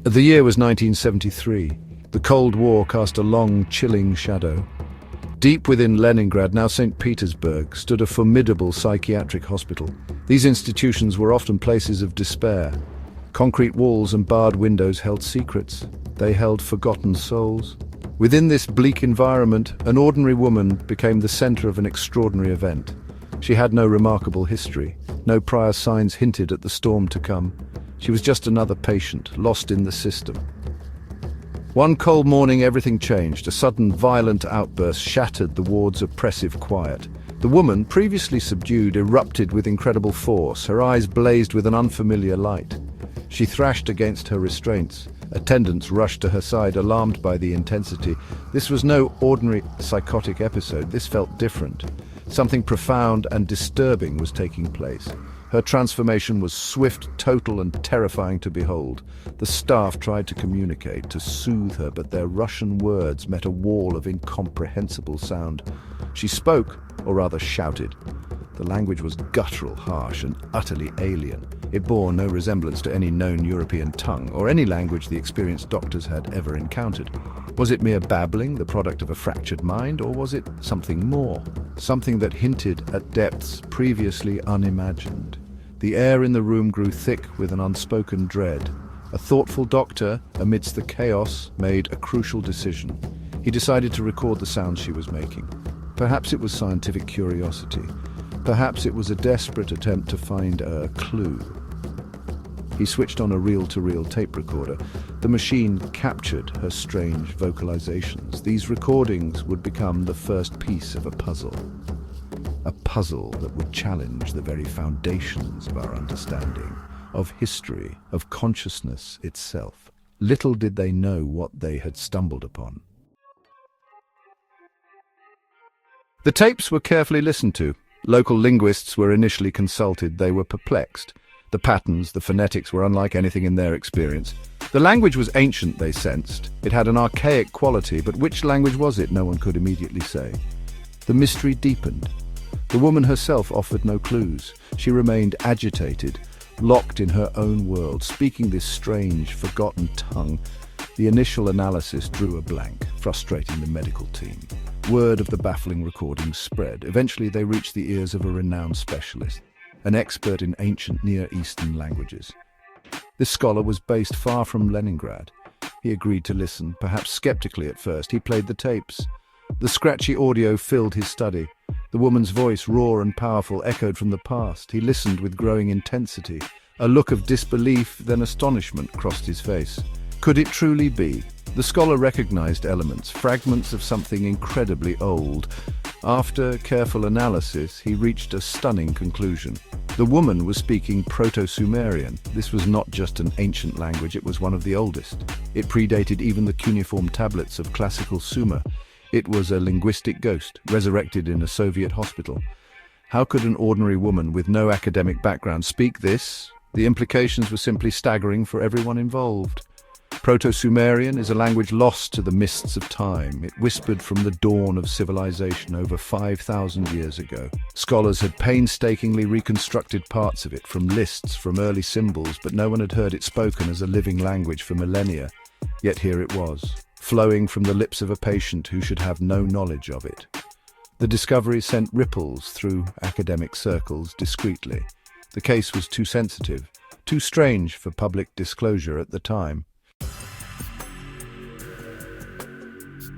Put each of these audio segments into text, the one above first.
The year was 1973. The Cold War cast a long, chilling shadow. Deep within Leningrad, now St. Petersburg, stood a formidable psychiatric hospital. These institutions were often places of despair. Concrete walls and barred windows held secrets. They held forgotten souls. Within this bleak environment, an ordinary woman became the center of an extraordinary event. She had no remarkable history. No prior signs hinted at the storm to come. She was just another patient, lost in the system. One cold morning, everything changed. A sudden, violent outburst shattered the ward's oppressive quiet. The woman, previously subdued, erupted with incredible force. Her eyes blazed with an unfamiliar light. She thrashed against her restraints. Attendants rushed to her side, alarmed by the intensity. This was no ordinary psychotic episode. This felt different. Something profound and disturbing was taking place. Her transformation was swift, total, and terrifying to behold. The staff tried to communicate, to soothe her, but their Russian words met a wall of incomprehensible sound. She spoke, or rather shouted. The language was guttural, harsh, and utterly alien. It bore no resemblance to any known European tongue, or any language the experienced doctors had ever encountered. Was it mere babbling, the product of a fractured mind, or was it something more? Something that hinted at depths previously unimagined. The air in the room grew thick with an unspoken dread. A thoughtful doctor, amidst the chaos, made a crucial decision. He decided to record the sounds she was making. Perhaps it was scientific curiosity. Perhaps it was a desperate attempt to find a clue. He switched on a reel-to-reel tape recorder. The machine captured her strange vocalizations. These recordings would become the first piece of a puzzle. A puzzle that would challenge the very foundations of our understanding, of history, of consciousness itself. Little did they know what they had stumbled upon. The tapes were carefully listened to. Local linguists were initially consulted. They were perplexed. The patterns, the phonetics were unlike anything in their experience. The language was ancient, they sensed. It had an archaic quality, but which language was it? No one could immediately say. The mystery deepened. The woman herself offered no clues. She remained agitated, locked in her own world, speaking this strange, forgotten tongue. The initial analysis drew a blank, frustrating the medical team. Word of the baffling recordings spread. Eventually they reached the ears of a renowned specialist, an expert in ancient Near Eastern languages. This scholar was based far from Leningrad. He agreed to listen, perhaps skeptically at first. He played the tapes. The scratchy audio filled his study. The woman's voice, raw and powerful, echoed from the past. He listened with growing intensity. A look of disbelief, then astonishment, crossed his face. Could it truly be? The scholar recognized elements, fragments of something incredibly old. After careful analysis, he reached a stunning conclusion. The woman was speaking Proto-Sumerian. This was not just an ancient language, it was one of the oldest. It predated even the cuneiform tablets of classical Sumer. It was a linguistic ghost, resurrected in a Soviet hospital. How could an ordinary woman with no academic background speak this? The implications were simply staggering for everyone involved. Proto-Sumerian is a language lost to the mists of time. It whispered from the dawn of civilization over 5,000 years ago. Scholars had painstakingly reconstructed parts of it, from lists, from early symbols, but no one had heard it spoken as a living language for millennia. Yet here it was, flowing from the lips of a patient who should have no knowledge of it. The discovery sent ripples through academic circles discreetly. The case was too sensitive, too strange for public disclosure at the time.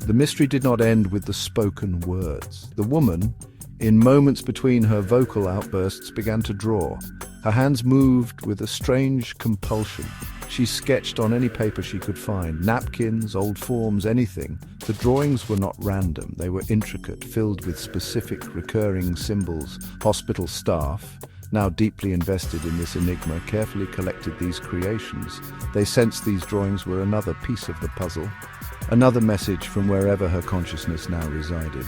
The mystery did not end with the spoken words. The woman, in moments between her vocal outbursts, began to draw. Her hands moved with a strange compulsion. She sketched on any paper she could find, napkins, old forms, anything. The drawings were not random. They were intricate, filled with specific recurring symbols. Hospital staff, now deeply invested in this enigma, carefully collected these creations. They sensed these drawings were another piece of the puzzle, another message from wherever her consciousness now resided.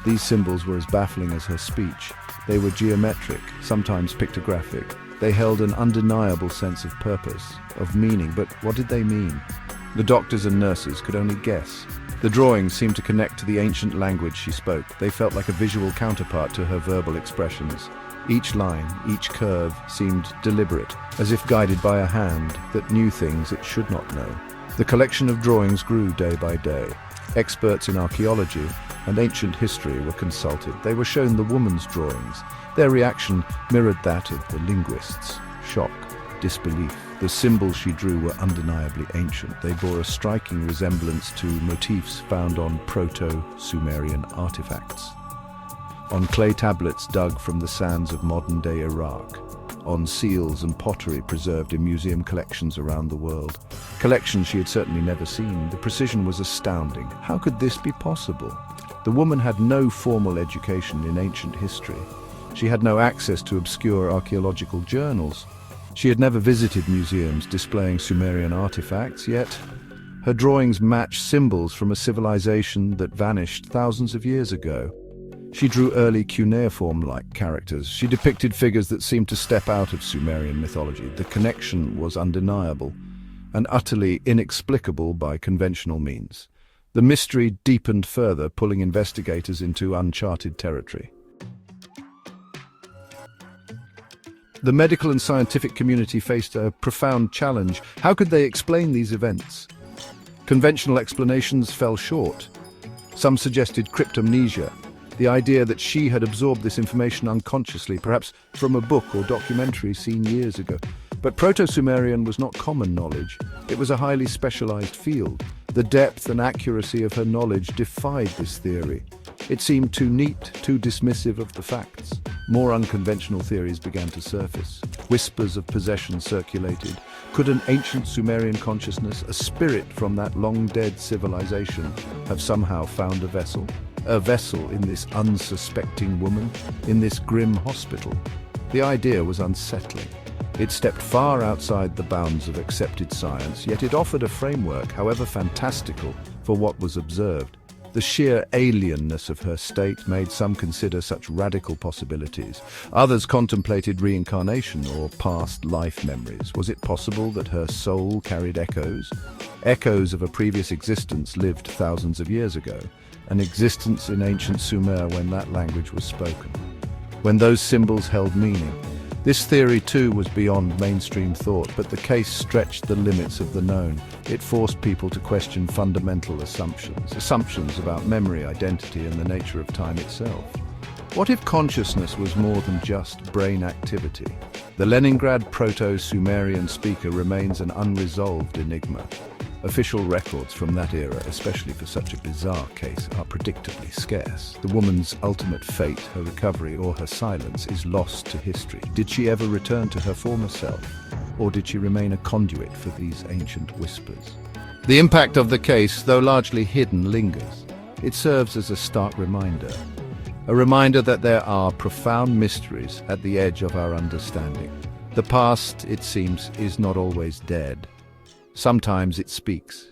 These symbols were as baffling as her speech. They were geometric, sometimes pictographic. They held an undeniable sense of purpose, of meaning, but what did they mean? The doctors and nurses could only guess. The drawings seemed to connect to the ancient language she spoke. They felt like a visual counterpart to her verbal expressions. Each line, each curve seemed deliberate, as if guided by a hand that knew things it should not know. The collection of drawings grew day by day. Experts in archaeology and ancient history were consulted. They were shown the woman's drawings. Their reaction mirrored that of the linguists. Shock, disbelief. The symbols she drew were undeniably ancient. They bore a striking resemblance to motifs found on Proto-Sumerian artifacts, on clay tablets dug from the sands of modern-day Iraq, on seals and pottery preserved in museum collections around the world. Collections she had certainly never seen. The precision was astounding. How could this be possible? The woman had no formal education in ancient history. She had no access to obscure archaeological journals. She had never visited museums displaying Sumerian artifacts, yet her drawings matched symbols from a civilization that vanished thousands of years ago. She drew early cuneiform-like characters. She depicted figures that seemed to step out of Sumerian mythology. The connection was undeniable and utterly inexplicable by conventional means. The mystery deepened further, pulling investigators into uncharted territory. The medical and scientific community faced a profound challenge. How could they explain these events? Conventional explanations fell short. Some suggested cryptomnesia, the idea that she had absorbed this information unconsciously, perhaps from a book or documentary seen years ago. But Proto-Sumerian was not common knowledge. It was a highly specialized field. The depth and accuracy of her knowledge defied this theory. It seemed too neat, too dismissive of the facts. More unconventional theories began to surface. Whispers of possession circulated. Could an ancient Sumerian consciousness, a spirit from that long-dead civilization, have somehow found a vessel? A vessel in this unsuspecting woman, in this grim hospital? The idea was unsettling. It stepped far outside the bounds of accepted science, yet it offered a framework, however fantastical, for what was observed. The sheer alienness of her state made some consider such radical possibilities. Others contemplated reincarnation or past life memories. Was it possible that her soul carried echoes? Echoes of a previous existence lived thousands of years ago, an existence in ancient Sumer when that language was spoken, when those symbols held meaning. This theory too was beyond mainstream thought, but the case stretched the limits of the known. It forced people to question fundamental assumptions about memory, identity, and the nature of time itself. What if consciousness was more than just brain activity? The Leningrad Proto-Sumerian speaker remains an unresolved enigma. Official records from that era, especially for such a bizarre case, are predictably scarce. The woman's ultimate fate, her recovery or her silence, is lost to history. Did she ever return to her former self, or did she remain a conduit for these ancient whispers? The impact of the case, though largely hidden, lingers. It serves as a stark reminder. A reminder that there are profound mysteries at the edge of our understanding. The past, it seems, is not always dead. Sometimes it speaks,